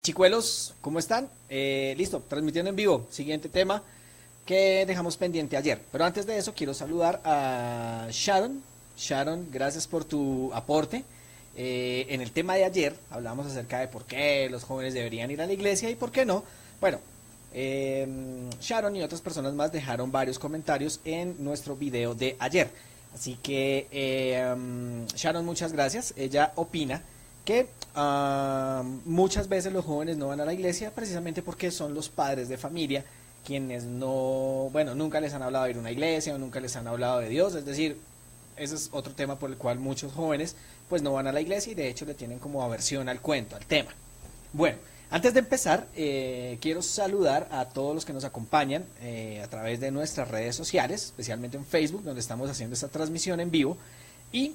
Chicuelos, ¿cómo están? Listo, transmitiendo en vivo. Siguiente tema que dejamos pendiente ayer. Pero antes de eso, quiero saludar a Sharon. Sharon, gracias por tu aporte. En el tema de ayer hablamos acerca de por qué los jóvenes deberían ir a la iglesia y por qué no. Bueno, Sharon y otras personas más dejaron varios comentarios en nuestro video de ayer. Así que, Sharon, muchas gracias. Ella opina que muchas veces los jóvenes no van a la iglesia precisamente porque son los padres de familia quienes no, bueno, nunca les han hablado de ir a una iglesia o nunca les han hablado de Dios. Es decir, ese es otro tema por el cual muchos jóvenes pues no van a la iglesia y de hecho le tienen como aversión al cuento, al tema. Bueno, antes de empezar, quiero saludar a todos los que nos acompañan a través de nuestras redes sociales, especialmente en Facebook, donde estamos haciendo esta transmisión en vivo. Y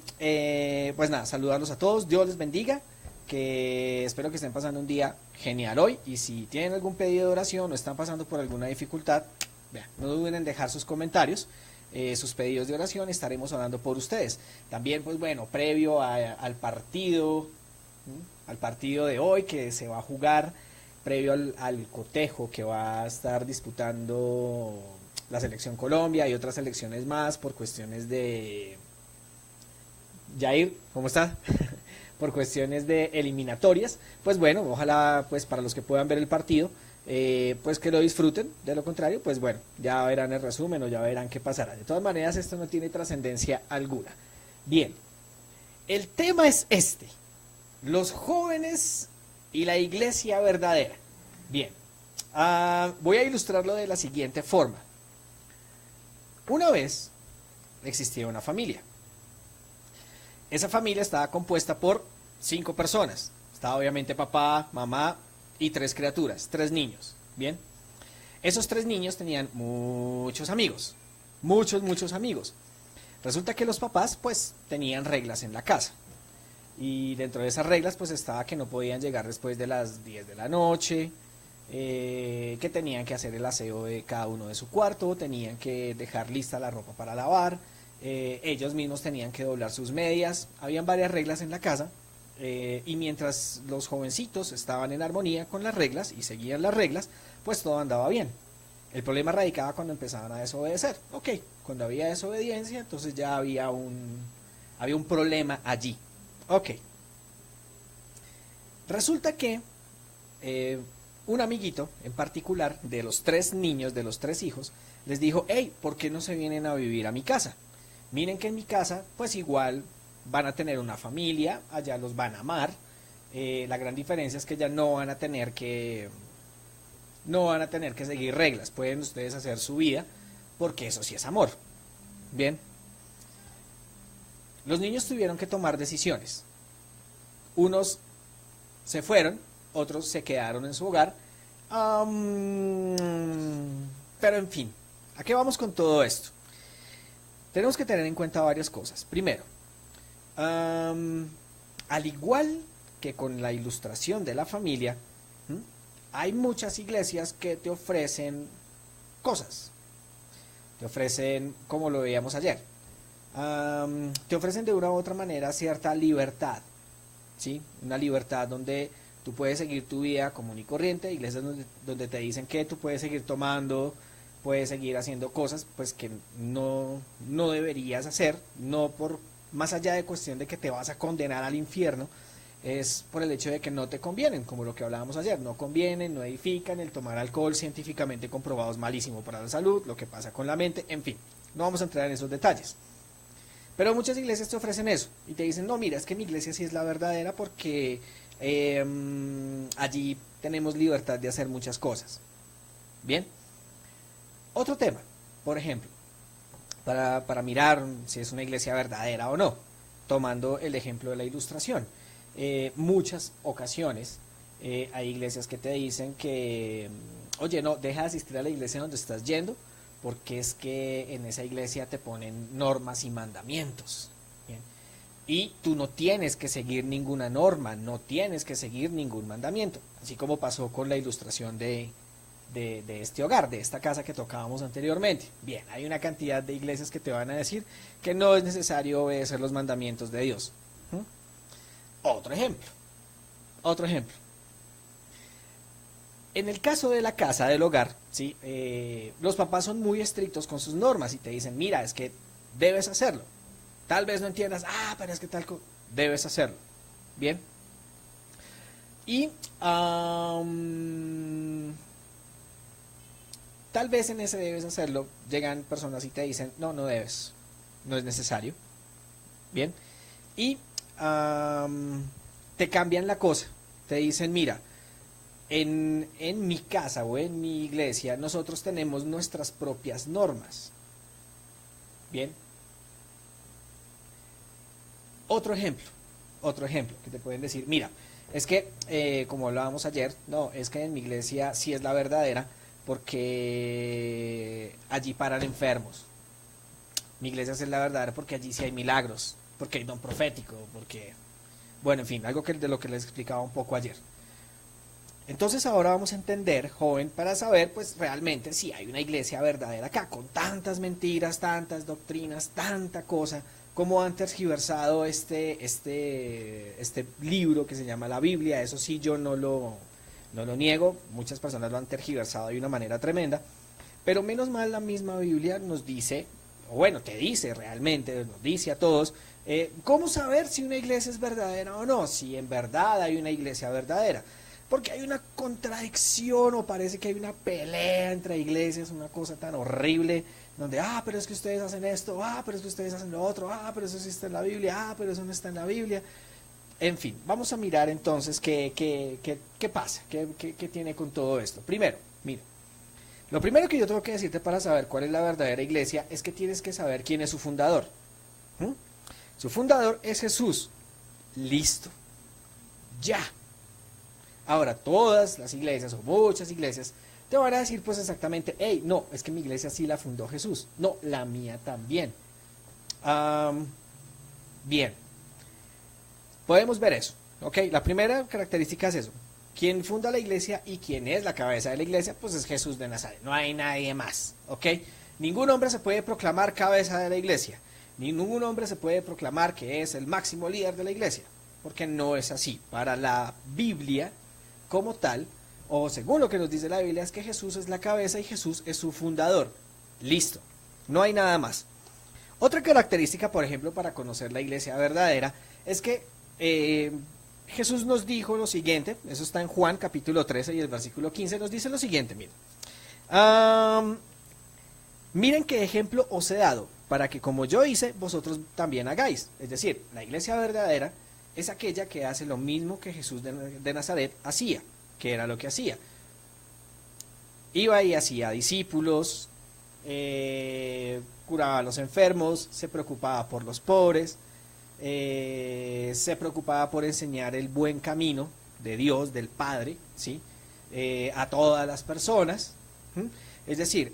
pues nada, saludarlos a todos, Dios les bendiga, que espero que estén pasando un día genial hoy. Y si tienen algún pedido de oración o están pasando por alguna dificultad, vean, no duden en dejar sus comentarios, sus pedidos de oración, estaremos orando por ustedes. También, pues bueno, previo al partido, al partido de hoy que se va a jugar, previo al cotejo que va a estar disputando la selección Colombia y otras selecciones más por cuestiones de... Jair, ¿cómo está? Por cuestiones de eliminatorias, pues bueno, ojalá pues para los que puedan ver el partido, pues que lo disfruten. De lo contrario, pues bueno, ya verán el resumen o ya verán qué pasará. De todas maneras, esto no tiene trascendencia alguna. Bien, el tema es este: los jóvenes y la iglesia verdadera. Bien, voy a ilustrarlo de la siguiente forma. Una vez existía una familia. Esa familia estaba compuesta por 5 personas. Estaba obviamente papá, mamá y 3 criaturas, 3 niños. Bien. Esos 3 niños tenían muchos amigos. Muchos amigos. Resulta que los papás pues tenían reglas en la casa. Y dentro de esas reglas pues estaba que no podían llegar después de las 10 de la noche, que tenían que hacer el aseo de cada uno de su cuarto, tenían que dejar lista la ropa para lavar, ellos mismos tenían que doblar sus medias. Habían varias reglas en la casa, y mientras los jovencitos estaban en armonía con las reglas y seguían las reglas, pues todo andaba bien. El problema radicaba cuando empezaban a desobedecer. Ok, cuando había desobediencia, entonces ya había un problema allí. Ok, resulta que un amiguito en particular de los 3 niños, de los 3 hijos, les dijo: hey, ¿por qué no se vienen a vivir a mi casa? Miren que en mi casa pues igual van a tener una familia, allá los van a amar. La gran diferencia es que ya no van a tener que seguir reglas, pueden ustedes hacer su vida, porque eso sí es amor. Bien, los niños tuvieron que tomar decisiones. Unos se fueron, otros se quedaron en su hogar. Pero en fin, ¿a qué vamos con todo esto? Tenemos que tener en cuenta varias cosas. Primero, al igual que con la ilustración de la familia, hay muchas iglesias que te ofrecen cosas. Te ofrecen, como lo veíamos ayer, te ofrecen de una u otra manera cierta libertad, ¿sí? Una libertad donde tú puedes seguir tu vida común y corriente. Iglesias donde te dicen que tú puedes seguir tomando, puedes seguir haciendo cosas pues que no deberías hacer, no por más allá de cuestión de que te vas a condenar al infierno, es por el hecho de que no te convienen, como lo que hablábamos ayer, no convienen, no edifican. El tomar alcohol científicamente comprobado es malísimo para la salud, lo que pasa con la mente, en fin, no vamos a entrar en esos detalles. Pero muchas iglesias te ofrecen eso y te dicen: no, mira, es que mi iglesia sí es la verdadera porque allí tenemos libertad de hacer muchas cosas. Bien, otro tema, por ejemplo, para mirar si es una iglesia verdadera o no, tomando el ejemplo de la ilustración. Muchas ocasiones hay iglesias que te dicen que, oye, no, deja de asistir a la iglesia donde estás yendo, porque es que en esa iglesia te ponen normas y mandamientos. Bien. Y tú no tienes que seguir ninguna norma, no tienes que seguir ningún mandamiento, así como pasó con la ilustración de este hogar, de esta casa que tocábamos anteriormente. Bien, hay una cantidad de iglesias que te van a decir que no es necesario obedecer los mandamientos de Dios. Otro ejemplo. En el caso de la casa, del hogar, ¿sí? Los papás son muy estrictos con sus normas y te dicen, mira, es que debes hacerlo. Tal vez no entiendas, pero es que debes hacerlo. Bien. Y tal vez en ese debes hacerlo, llegan personas y te dicen, no, no debes, no es necesario. Bien. Y te cambian la cosa, te dicen, mira, en mi casa o en mi iglesia nosotros tenemos nuestras propias normas. Bien. Otro ejemplo que te pueden decir, mira, es que como hablábamos ayer, no, es que en mi iglesia sí es la verdadera porque allí paran enfermos. Mi iglesia sí es la verdadera porque allí sí hay milagros, porque hay don profético, porque, bueno, en fin, algo de lo que les explicaba un poco ayer. Entonces ahora vamos a entender, joven, para saber pues realmente si hay una iglesia verdadera acá, con tantas mentiras, tantas doctrinas, tanta cosa, como han tergiversado este libro que se llama la Biblia. Eso sí, yo no lo niego, muchas personas lo han tergiversado de una manera tremenda, pero menos mal la misma Biblia nos dice, o bueno, te dice realmente, nos dice a todos, cómo saber si una iglesia es verdadera o no, si en verdad hay una iglesia verdadera. Porque hay una contradicción o parece que hay una pelea entre iglesias, una cosa tan horrible, donde, pero es que ustedes hacen esto, pero es que ustedes hacen lo otro, pero eso sí está en la Biblia, pero eso no está en la Biblia. En fin, vamos a mirar entonces qué pasa, qué tiene con todo esto. Primero, mira, lo primero que yo tengo que decirte para saber cuál es la verdadera iglesia es que tienes que saber quién es su fundador. Su fundador es Jesús. Listo. Ya. Ahora, todas las iglesias o muchas iglesias te van a decir pues exactamente, hey, no, es que mi iglesia sí la fundó Jesús. No, la mía también. Bien, podemos ver eso. Ok, la primera característica es eso. Quien funda la iglesia y quien es la cabeza de la iglesia, pues es Jesús de Nazaret. No hay nadie más. Ok, ningún hombre se puede proclamar cabeza de la iglesia. Ningún hombre se puede proclamar que es el máximo líder de la iglesia. Porque no es así. Para la Biblia como tal, o según lo que nos dice la Biblia, es que Jesús es la cabeza y Jesús es su fundador. Listo, no hay nada más. Otra característica, por ejemplo, para conocer la iglesia verdadera, es que Jesús nos dijo lo siguiente, eso está en Juan capítulo 13 y el versículo 15, nos dice lo siguiente, miren. Miren qué ejemplo os he dado, para que como yo hice, vosotros también hagáis. Es decir, la iglesia verdadera es aquella que hace lo mismo que Jesús de Nazaret hacía, que era lo que hacía. Iba y hacía discípulos, curaba a los enfermos, se preocupaba por los pobres, se preocupaba por enseñar el buen camino de Dios, del Padre, ¿sí? A todas las personas. Es decir,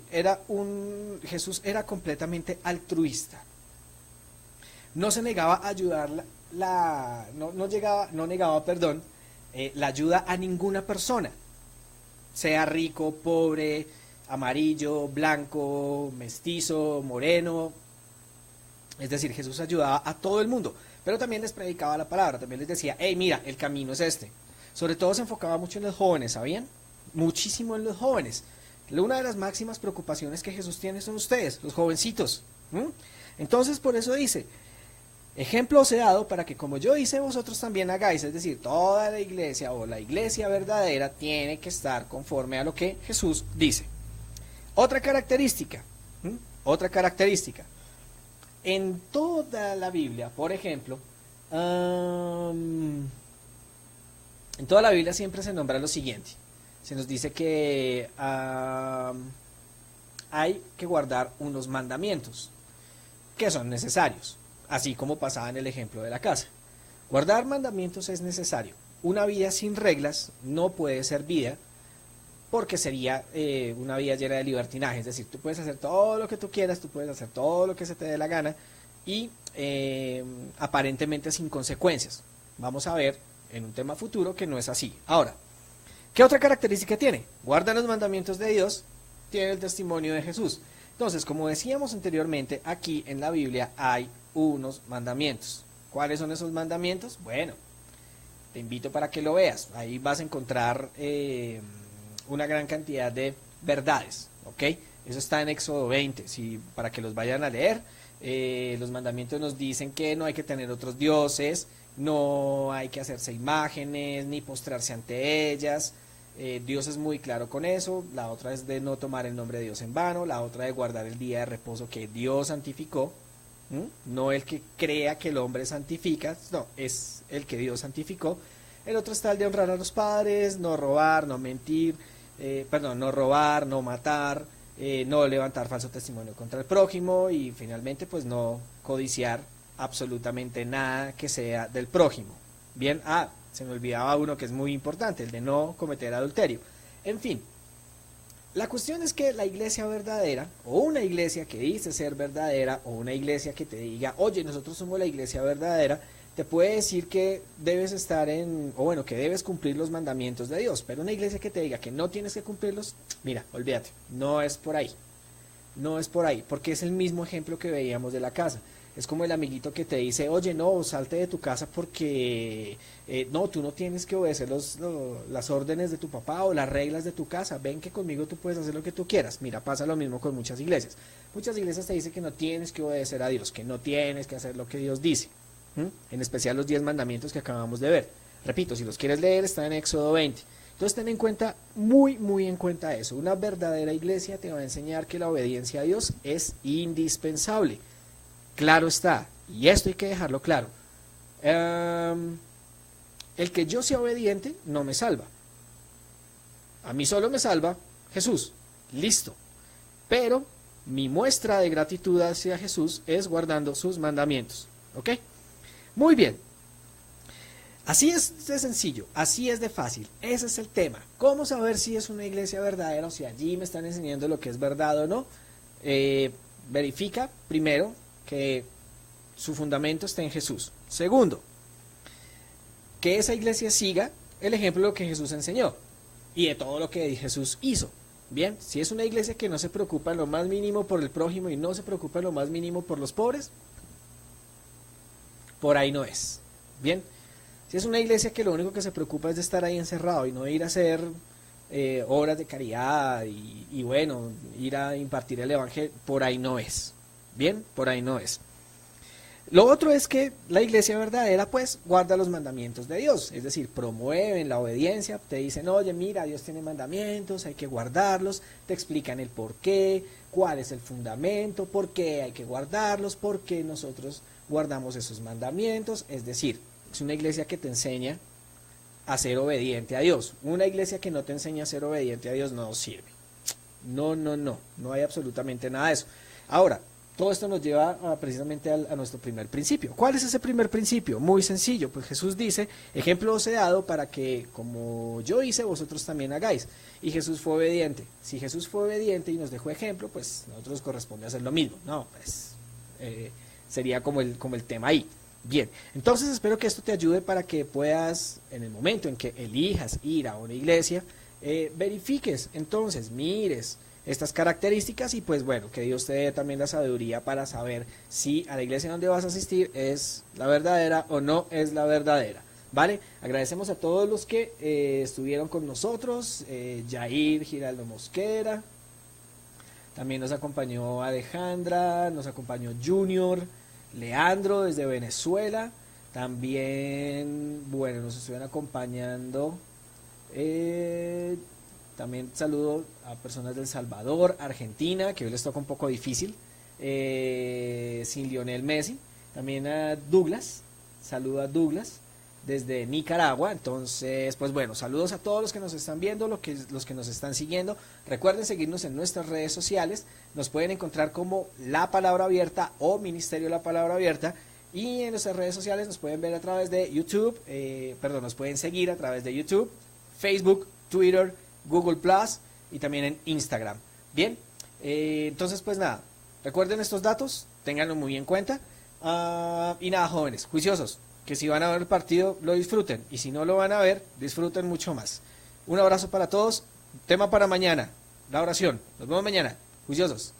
Jesús era completamente altruista. No se negaba a ayudar no negaba la ayuda a ninguna persona, sea rico, pobre, amarillo, blanco, mestizo, moreno. Es decir, Jesús ayudaba a todo el mundo, pero también les predicaba la palabra, también les decía, hey, mira, el camino es este. Sobre todo se enfocaba mucho en los jóvenes, ¿sabían? Muchísimo en los jóvenes. Una de las máximas preocupaciones que Jesús tiene son ustedes, los jovencitos. Entonces, por eso dice, ejemplo os he dado para que como yo hice vosotros también hagáis. Es decir, toda la iglesia o la iglesia verdadera tiene que estar conforme a lo que Jesús dice. Otra característica, en toda la Biblia, por ejemplo, en toda la Biblia siempre se nombra lo siguiente. Se nos dice que hay que guardar unos mandamientos que son necesarios. Así como pasaba en el ejemplo de la casa. Guardar mandamientos es necesario. Una vida sin reglas no puede ser vida, porque sería una vida llena de libertinaje. Es decir, tú puedes hacer todo lo que tú quieras, tú puedes hacer todo lo que se te dé la gana y aparentemente sin consecuencias. Vamos a ver en un tema futuro que no es así. Ahora, ¿qué otra característica tiene? Guarda los mandamientos de Dios, tiene el testimonio de Jesús. Entonces, como decíamos anteriormente, aquí en la Biblia hay unos mandamientos. ¿Cuáles son esos mandamientos? Bueno, te invito para que lo veas. Ahí vas a encontrar una gran cantidad de verdades, ¿ok? Eso está en Éxodo 20, para que los vayan a leer. Los mandamientos nos dicen que no hay que tener otros dioses, no hay que hacerse imágenes, ni postrarse ante ellas. Dios es muy claro con eso. La otra es de no tomar el nombre de Dios en vano, la otra de guardar el día de reposo que Dios santificó. No el que crea que el hombre santifica, no, es el que Dios santificó. El otro está el de honrar a los padres, no robar, no mentir, no robar, no matar, no levantar falso testimonio contra el prójimo y finalmente pues no codiciar absolutamente nada que sea del prójimo. Bien, se me olvidaba uno que es muy importante, el de no cometer adulterio. En fin, la cuestión es que la iglesia verdadera, o una iglesia que dice ser verdadera, o una iglesia que te diga, oye, nosotros somos la iglesia verdadera, te puede decir que debes estar que debes cumplir los mandamientos de Dios, pero una iglesia que te diga que no tienes que cumplirlos, mira, olvídate, no es por ahí, porque es el mismo ejemplo que veíamos de la casa. Es como el amiguito que te dice, oye, no, salte de tu casa porque no, tú no tienes que obedecer las órdenes de tu papá o las reglas de tu casa, ven que conmigo tú puedes hacer lo que tú quieras. Mira, pasa lo mismo con muchas iglesias. Muchas iglesias te dicen que no tienes que obedecer a Dios, que no tienes que hacer lo que Dios dice. En especial los 10 mandamientos que acabamos de ver. Repito, si los quieres leer, está en Éxodo 20. Entonces ten en cuenta, muy en cuenta eso. Una verdadera iglesia te va a enseñar que la obediencia a Dios es indispensable. Claro está, y esto hay que dejarlo claro. El que yo sea obediente no me salva. A mí solo me salva Jesús. Listo. Pero mi muestra de gratitud hacia Jesús es guardando sus mandamientos. ¿Ok? Muy bien. Así es de sencillo, así es de fácil. Ese es el tema. ¿Cómo saber si es una iglesia verdadera o si allí me están enseñando lo que es verdad o no? Verifica primero que su fundamento esté en Jesús. Segundo, que esa iglesia siga el ejemplo de lo que Jesús enseñó y de todo lo que Jesús hizo. Bien, si es una iglesia que no se preocupa en lo más mínimo por el prójimo y no se preocupa en lo más mínimo por los pobres, por ahí no es. Bien, si es una iglesia que lo único que se preocupa es de estar ahí encerrado y no ir a hacer obras de caridad y ir a impartir el evangelio, por ahí no es. Bien, por ahí no es. Lo otro es que la iglesia verdadera pues guarda los mandamientos de Dios, es decir, promueven la obediencia, te dicen, oye, mira, Dios tiene mandamientos, hay que guardarlos, te explican el por qué, cuál es el fundamento, por qué hay que guardarlos, por qué nosotros guardamos esos mandamientos, es decir, es una iglesia que te enseña a ser obediente a Dios. Una iglesia que no te enseña a ser obediente a Dios no sirve. No hay absolutamente nada de eso. Ahora, todo esto nos lleva precisamente a nuestro primer principio. ¿Cuál es ese primer principio? Muy sencillo, pues Jesús dice, ejemplo os he dado para que como yo hice, vosotros también hagáis. Y Jesús fue obediente. Si Jesús fue obediente y nos dejó ejemplo, pues a nosotros corresponde hacer lo mismo. No, pues sería como el tema ahí. Bien, entonces espero que esto te ayude para que puedas, en el momento en que elijas ir a una iglesia, verifiques, entonces, mires estas características y pues bueno, que Dios te dé también la sabiduría para saber si a la iglesia donde vas a asistir es la verdadera o no es la verdadera, ¿vale? Agradecemos a todos los que estuvieron con nosotros, Jair Giraldo Mosquera, también nos acompañó Alejandra, nos acompañó Junior, Leandro desde Venezuela, también, bueno, nos estuvieron acompañando... También saludo a personas del Salvador, Argentina, que hoy les toca un poco difícil, sin Lionel Messi. También a Douglas, saludo a Douglas desde Nicaragua. Entonces, pues bueno, saludos a todos los que nos están viendo, los que nos están siguiendo. Recuerden seguirnos en nuestras redes sociales. Nos pueden encontrar como La Palabra Abierta o Ministerio La Palabra Abierta. Y en nuestras redes sociales nos pueden ver a través de YouTube, nos pueden seguir a través de YouTube, Facebook, Twitter, Google Plus y también en Instagram. Bien, entonces pues nada, recuerden estos datos, ténganlo muy en cuenta. Y nada, jóvenes, juiciosos, que si van a ver el partido lo disfruten y si no lo van a ver, disfruten mucho más. Un abrazo para todos, tema para mañana, la oración. Nos vemos mañana, juiciosos.